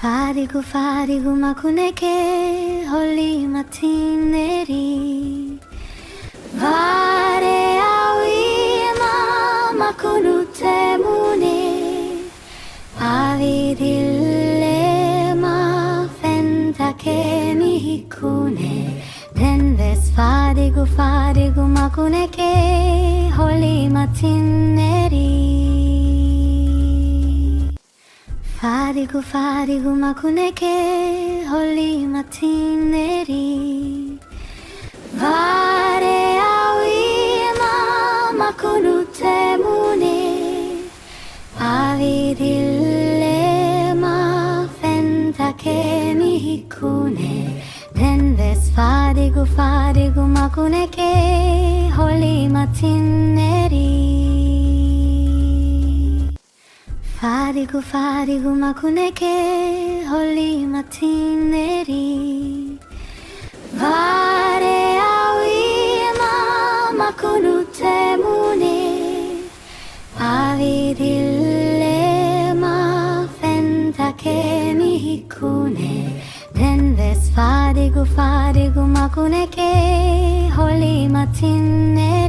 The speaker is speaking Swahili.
Farigu makuneke holi matineri Vare awima makunu temune Avidille ma fenta ke mihikune Denves farigu makuneke holi matineri Farigu makuneke holi matineri Vare awima makunu temune Avidille ma fenta ke mihikune Denves farigu makuneke holi matineri Farigu makuneke holi matineri Vare awima makunu temune Avidille ma fenta ke mihikune Denves farigu makuneke holi matineri